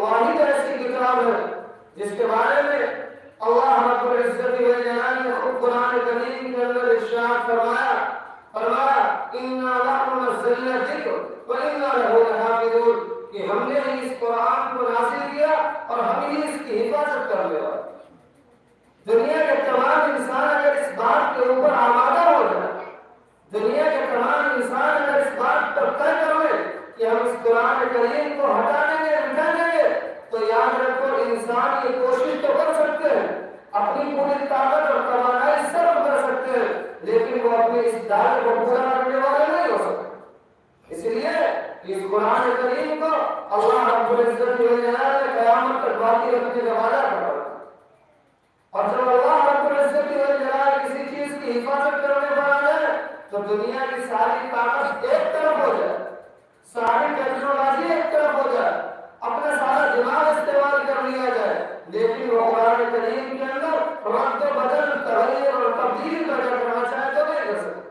واحد ایسی کتاب ہے جس کے بارے میں اللہ رب العزت والجلال نے خود قرآن کریم کے اندر ارشاد فرمایا اِنَّا نَحْنُ نَزَّلْنَا الذِّكْرَ وَإِنَّا لَهُ لَحَافِظُونَ کہ ہم نے اس قرآن کو نازل کیا اور ہم ہی اس کی حفاظت کرنے والے۔ دنیا کے تمام انسان اگر اس بات کے اوپر آمادہ ہو جائے، دنیا کے تمام انسان اگر اس بات پر طے کرے کہ ہم اس قرآن کریم کو ہٹا دیں گے مٹا دیں گے، تو یاد رکھو انسان یہ کوشش تو کر سکتے ہیں، اپنی پوری طاقت اور توانائی صرف کر سکتے ہیں، لیکن وہ اپنے اس دعوے کو پورا کرنے والے نہیں ہو سکتے۔ اس لیے اس قرآن کریم کو اللہ رب العزت والجلال نے قیامت تک باقی رکھنے کا وعدہ کرا، اور جب اللہ رب العزت والجلال کسی چیز کی حفاظت کرنے پر آ جائے تو دنیا کی ساری طاقت ایک طرف ہو جائے، ساری ٹیکنالوجی ایک طرف ہو جائے، اپنا سارا دماغ استعمال کر لیا جائے، لیکن وہ قرآن کریم کے اندر رد و بدل تغیر اور تبدیل پیدا کرنا چاہے تو نہیں کر سکتے۔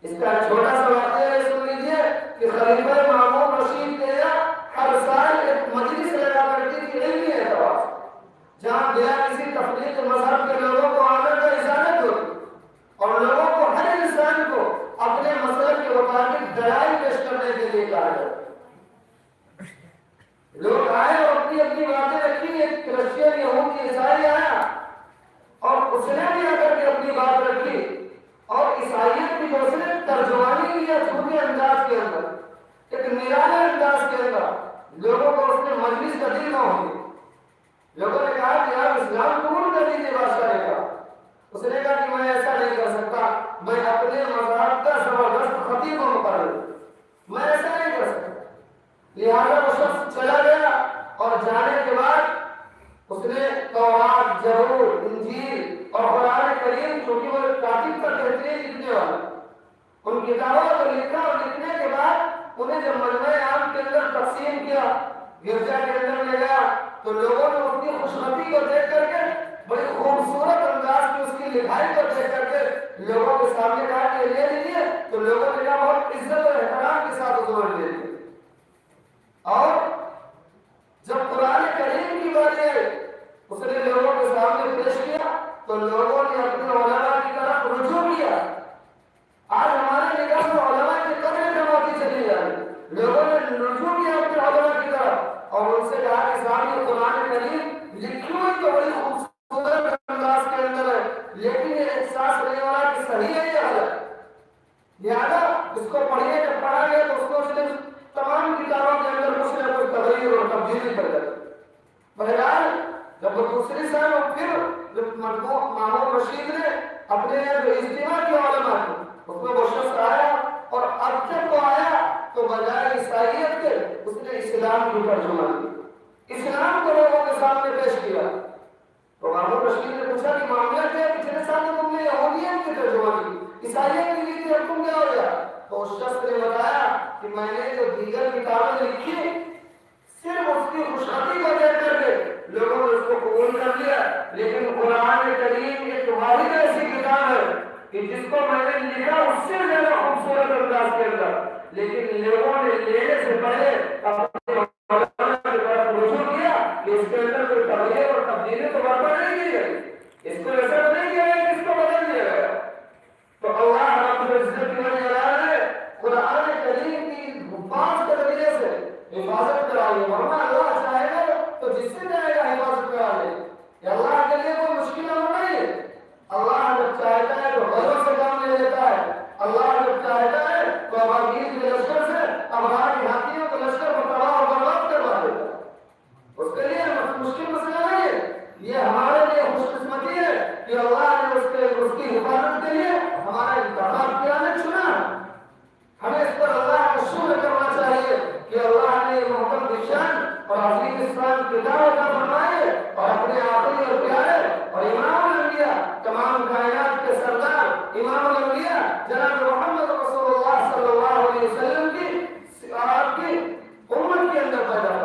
اس کا چھوٹا سا واقعہ سن لیجیے کہ خلیفہ مامون رشید کے یہاں ہر سال ایک مجلس لگا کرتی تھی علمی اعتبار سے، جہاں بلا کسی تفریق مذہب کے لوگوں کو آنے کا اجازت ہوتی اور لوگوں کو ہر انسان کو اپنے مذہب کے مطابق دلائل پیش کرنے کے لیے کہا جاتا۔ لوگ آئے اور اپنی اپنی باتیں رکھی، ایک کرسچن یہودی عیسائی آیا اور اس نے بھی آ کر کے اپنی بات رکھی، اور عیسائیت کی جو اس نے ترجمانی کیا چھوٹے انداز کے اندر، ایک نرالے انداز کے اندر، لوگوں کو اس نے مجلس کا دل نہ ہوگی۔ لوگوں نے کہا کہ آپ اسلام قبول کر لیجیے، بادشاہ نے کہا۔ اس نے کہا کہ میں ایسا نہیں کر سکتا، میں اپنے مذہب کا زبردست خطیب و مقرر، میں ایسا نہیں کر سکتا۔ لہٰذا وہ شخص چلا گیا اور جانے کے بعد اس نے تورات، زبور، انجیل اور قرآن کریم، چونکہ وہ کاتب پر بہترین لکھنے والا، ان کتابوں کو لکھا، اور لکھنے کے بعد انہیں جب مجمع عام کے اندر تقسیم کیا، گرجا کے اندر لے گیا، تو لوگوں نے اس کی خوشخطی کو دیکھ کر کے، بڑی خوبصورت انداز کی اس کی لکھائی کو دیکھ کر کے لوگوں کے سامنے کہا کہ لے لیجیے، تو لوگوں نے کہا بہت عزت اور احترام کے ساتھ اس کو لے لیجیے۔ اور جب قرآن کریم کی باری ہے اس نے لوگوں کے سامنے پیش کیا تو لوگوں نے اپنے علماء کی طرف رجوع کیا۔ آج ہمارے نگاہ میں علماء کی قدر کماتی چلی جا رہی، لوگوں نے رجوع کیا اپنے علماء کی طرف اور ان سے کہا کہ صاحب یہ قرآن کریم لکھی ہوئی تو بڑی خوبصورت انداز کے اندر ہے، لیکن یہ احساس نہیں ہو رہا کہ صحیح ہے یا غلط، لہٰذا اس کو پڑھیے۔ جب پڑھا گیا تو اس کو اس نے تمام کتابوں کے اندر کچھ نہ کچھ تغیر اور تبدیلی کر دی۔ بہرحال جب وہ دوسری سال اور پھر جب مامون رشید نے اپنے جو اجتماع کیا علماء کو، اس میں وہ شخص آیا اور اب جب وہ آیا تو بجائے عیسائیت کے اس نے اسلام کی ترجمہ کی، اسلام کو لوگوں کے سامنے پیش کیا۔ تو مامون رشید نے پوچھا کہ معاملہ کیا، پچھلے سال تم نے یہودیت کی ترجمہ کی، عیسائیت کی لی تھی، اب تم کیا ہو گیا؟ تو اس شخص نے بتایا کہ میں نے جو دیگر کتابیں لکھی صرف اس کی خوشخطی کو دیکھ کر کے لوگوں نے اس کو قبول کر لیا، لیکن قرآن کریم ایک واحد ایسی کتاب ہے کہ جس کو میں نے لکھا اس سے زیادہ خوبصورت انداز کے اندر، لیکن لوگوں نے لینے سے پہلے اپنے علماء کی طرف رجوع کیا کہ اس کے اندر کوئی تغیر اور تبدیلی تو برپا نہیں کی گئی، اس کو ایسا نہیں کیا گیا کہ اس کو بدل دیا گیا۔ تو اللہ رب العزت والجلال نے قرآن کریم کی 5 طریقے سے حفاظت کرائی، ورنہ اللہ چاہے گا تو جس سے چاہے گا حفاظت کرا لے۔ یہ اللہ کے لیے کوئی مشکل نہیں ہے، اللہ جب چاہتا ہے تو غیروں سے کام لے لیتا ہے، اللہ جب چاہتا ہے تو ابابیل کے لشکر سے ابرار کی ہاتھیوں کے لشکر کو تباہ و برباد کروا دیتا ہے، اس کے لیے مشکل مسئلہ نہیں ہے۔ یہ ہمارے لیے خوش قسمتی ہے کہ اللہ نے اس کی حفاظت کے لیے ہمارا انتخاب کیا، نے چنا۔ ہمیں اس پر اللہ کا شکر کرنا چاہیے کہ اللہ نے محکم نشان اور عظیم اسلام کتاب عطا فرمائے اور اپنے آخری اور پیارے اور امام الانبیاء، تمام کائنات کے سردار امام الانبیاء جناب محمد رسول اللہ صلی اللہ علیہ وسلم کی آپ کی امت کے اندر پیدا